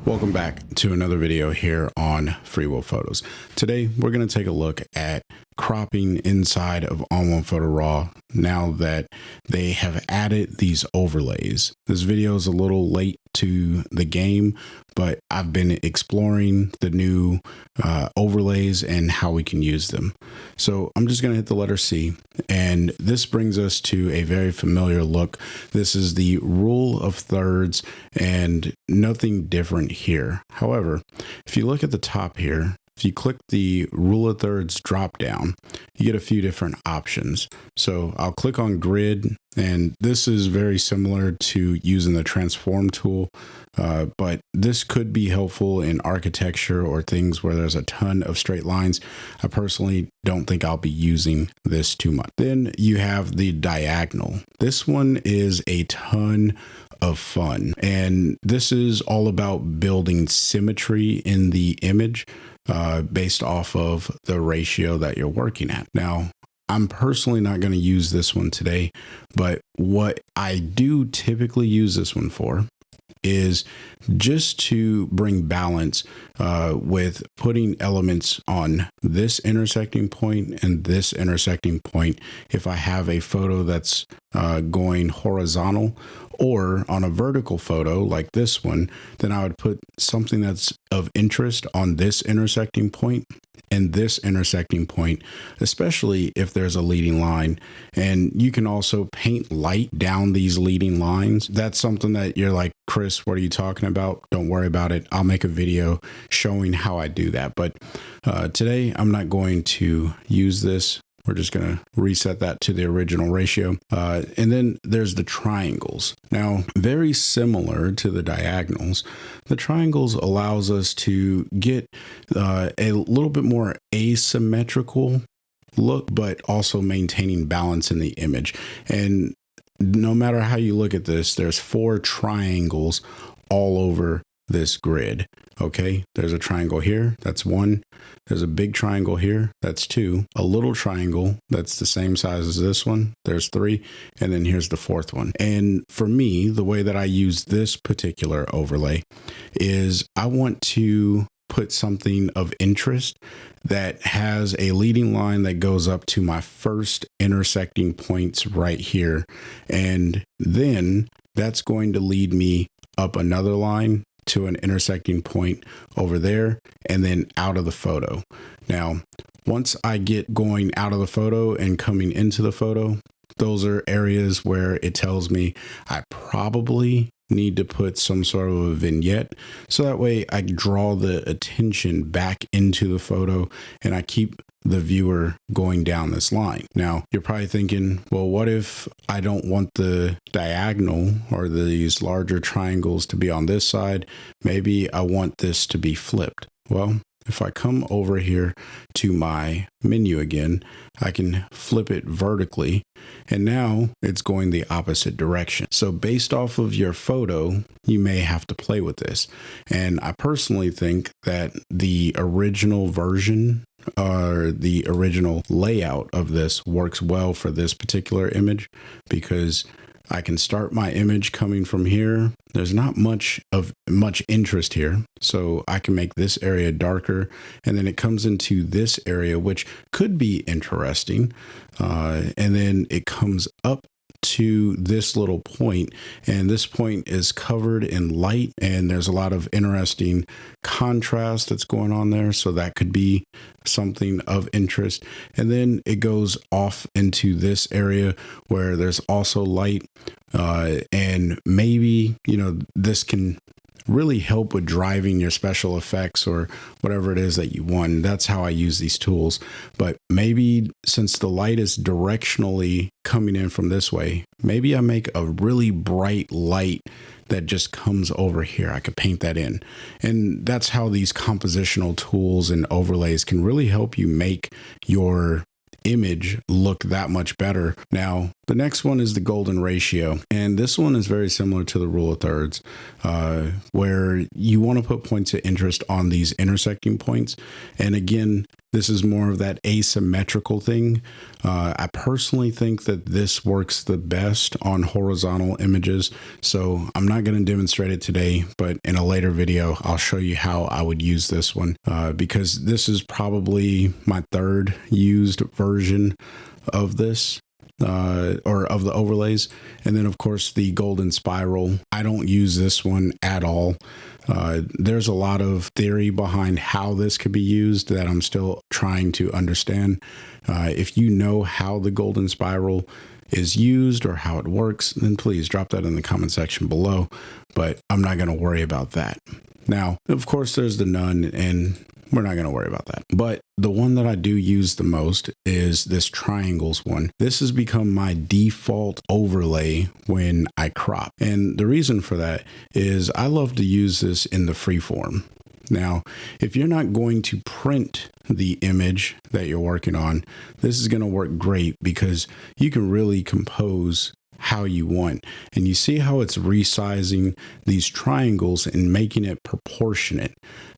Welcome back to another video here on Freewheel Photos. Today, we're going to take a look at cropping inside of ON1 Photo Raw now that they have added these overlays. This video is a little late to the game, but I've been exploring the new overlays and how we can use them. So I'm just going to hit the letter C, and this brings us to a very familiar look. This is the rule of thirds and nothing different here. However, if you look at the top here, if you click the rule of thirds drop down, you get a few different options. So I'll click on grid, and this is very similar to using the transform tool, but this could be helpful in architecture or things where there's a ton of straight lines. I personally don't think I'll be using this too much. Then you have the diagonal. This one is a ton of fun, and this is all about building symmetry in the image based off of the ratio that you're working at. Now, I'm personally not going to use this one today, but what I do typically use this one for is just to bring balance with putting elements on this intersecting point and this intersecting point. If I have a photo that's going horizontal, or on a vertical photo like this one, then I would put something that's of interest on this intersecting point and this intersecting point, especially if there's a leading line. And you can also paint light down these leading lines. That's something that you're like, Chris, what are you talking about? Don't worry about it. I'll make a video showing how I do that. But today I'm not going to use this. We're just going to reset that to the original ratio. And then there's the triangles. Now, very similar to the diagonals, the triangles allows us to get a little bit more asymmetrical look, but also maintaining balance in the image. And no matter how you look at this, there's 4 triangles all over this grid. Okay, there's a triangle here, that's 1. There's a big triangle here, that's 2. A little triangle that's the same size as this one, there's 3. And then here's the 4th one. And for me, the way that I use this particular overlay is I want to put something of interest that has a leading line that goes up to my first intersecting points right here. And then that's going to lead me up another line to an intersecting point over there and then out of the photo. Now, once I get going out of the photo and coming into the photo, those are areas where it tells me I probably need to put some sort of a vignette, so that way I draw the attention back into the photo and I keep the viewer going down this line. Now, you're probably thinking, well, what if I don't want the diagonal or these larger triangles to be on this side? Maybe I want this to be flipped. Well, if I come over here to my menu again, I can flip it vertically, and now it's going the opposite direction. So based off of your photo, you may have to play with this. And I personally think that the original version or the original layout of this works well for this particular image, because I can start my image coming from here. There's not much interest here, so I can make this area darker, and then it comes into this area, which could be interesting, and then it comes up to this little point, and this point is covered in light, and there's a lot of interesting contrast that's going on there, so that could be something of interest. And then it goes off into this area where there's also light, and maybe, you know, this can really help with driving your special effects or whatever it is that you want. That's how I use these tools. But maybe since the light is directionally coming in from this way, maybe I make a really bright light that just comes over here. I could paint that in. And that's how these compositional tools and overlays can really help you make your image look that much better. Now, The next one is the golden ratio. And this one is very similar to the rule of thirds, where you want to put points of interest on these intersecting points. And again, this is more of that asymmetrical thing. I personally think that this works the best on horizontal images. So I'm not going to demonstrate it today, but in a later video, I'll show you how I would use this one, because this is probably my third used version of this. Or of the overlays. And then of course the golden spiral. I don't use this one at all. There's a lot of theory behind how this could be used that I'm still trying to understand. If you know how the golden spiral is used or how it works, then please drop that in the comment section below, but I'm not going to worry about that. Now, of course, there's the none, and we're not going to worry about that. But the one that I do use the most is this triangles one. This has become my default overlay when I crop. And the reason for that is I love to use this in the freeform. Now, if you're not going to print the image that you're working on, this is going to work great because you can really compose how you want. And you see how it's resizing these triangles and making it proportionate.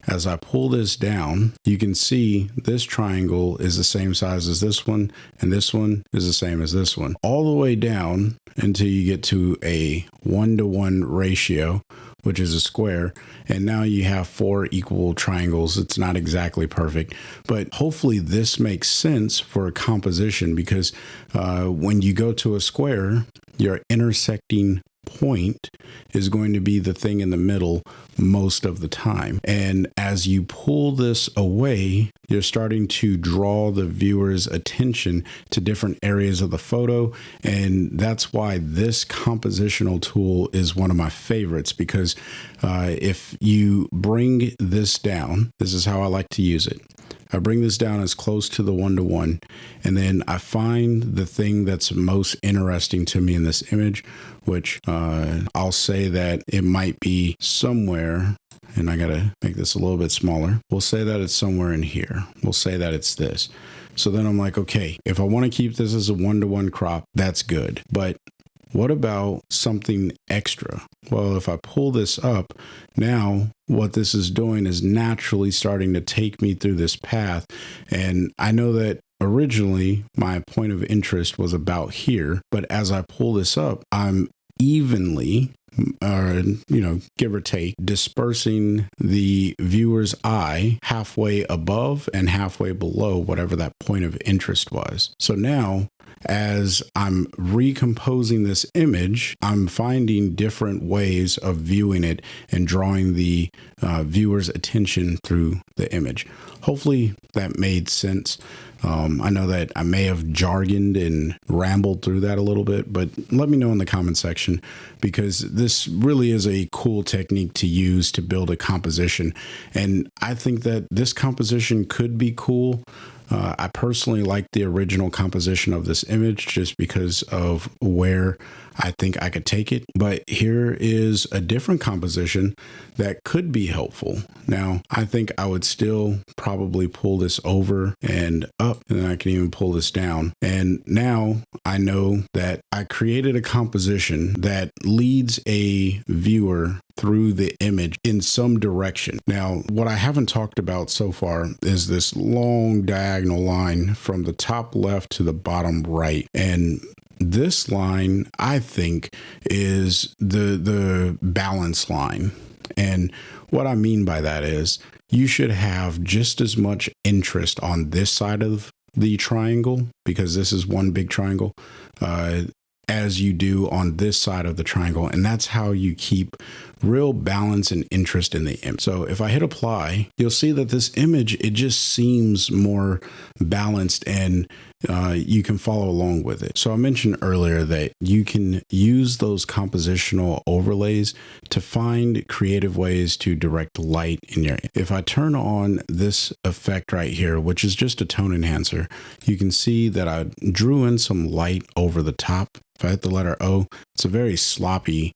As I pull this down, you can see this triangle is the same size as this one, and this one is the same as this one, all the way down until you get to a 1-to-1 ratio, which is a square. And now you have 4 equal triangles. It's not exactly perfect, but hopefully this makes sense for a composition, because when you go to a square, your intersecting point is going to be the thing in the middle most of the time. And as you pull this away, you're starting to draw the viewer's attention to different areas of the photo. And that's why this compositional tool is one of my favorites, because if you bring this down, this is how I like to use it. I bring this down as close to the 1-to-1, and then I find the thing that's most interesting to me in this image, which I'll say that it might be somewhere, and I gotta make this a little bit smaller. We'll say that it's somewhere in here. We'll say that it's this. So then I'm like, okay, if I want to keep this as a 1-to-1 crop, that's good. But what about something extra? Well, if I pull this up, now what this is doing is naturally starting to take me through this path. And I know that originally my point of interest was about here, but as I pull this up, I'm evenly, give or take, dispersing the viewer's eye halfway above and halfway below whatever that point of interest was. So now, as I'm recomposing this image, I'm finding different ways of viewing it and drawing the viewer's attention through the image. Hopefully that made sense. I know that I may have jargoned and rambled through that a little bit, but let me know in the comment section, because this really is a cool technique to use to build a composition. And I think that this composition could be cool. I personally like the original composition of this image just because of where I think I could take it. But here is a different composition that could be helpful. Now, I think I would still probably pull this over and up, and then I can even pull this down. And now I know that I created a composition that leads a viewer through the image in some direction. Now, what I haven't talked about so far is this long diagonal line from the top left to the bottom right. And this line, I think, is the balance line. And what I mean by that is you should have just as much interest on this side of the triangle, because this is one big triangle, as you do on this side of the triangle. And that's how you keep real balance and interest in the image. So if I hit apply, you'll see that this image, it just seems more balanced, and you can follow along with it. So I mentioned earlier that you can use those compositional overlays to find creative ways to direct light in your image. If I turn on this effect right here, which is just a tone enhancer, you can see that I drew in some light over the top. If I hit the letter O, it's a very sloppy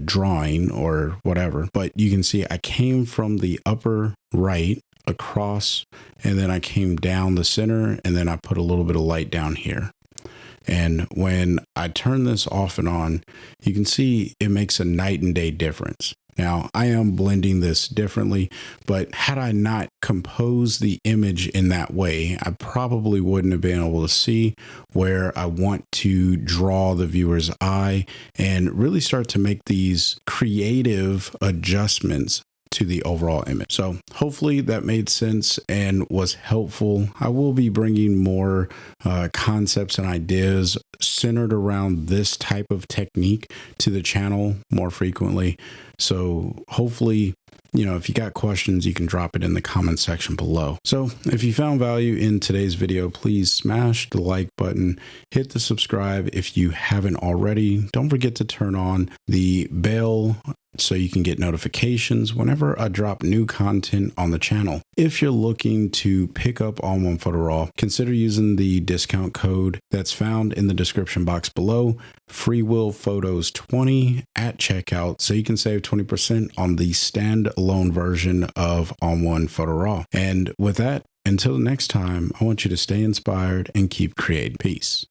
drawing or whatever, but you can see I came from the upper right across, and then I came down the center, and then I put a little bit of light down here. And when I turn this off and on, you can see it makes a night and day difference. Now, I am blending this differently, but had I not composed the image in that way, I probably wouldn't have been able to see where I want to draw the viewer's eye and really start to make these creative adjustments to the overall image. So hopefully that made sense and was helpful. I will be bringing more concepts and ideas centered around this type of technique to the channel more frequently. So hopefully, if you got questions, you can drop it in the comment section below. So if you found value in today's video, please smash the like button, hit the subscribe if you haven't already. Don't forget to turn on the bell so you can get notifications whenever I drop new content on the channel. If you're looking to pick up All-in-One Photo Raw, consider using the discount code that's found in the description box below, FreeWillPhotos20 at checkout, so you can save 20% on the standalone version of All-in-One Photo Raw. And with that, until next time, I want you to stay inspired and keep creating. Peace.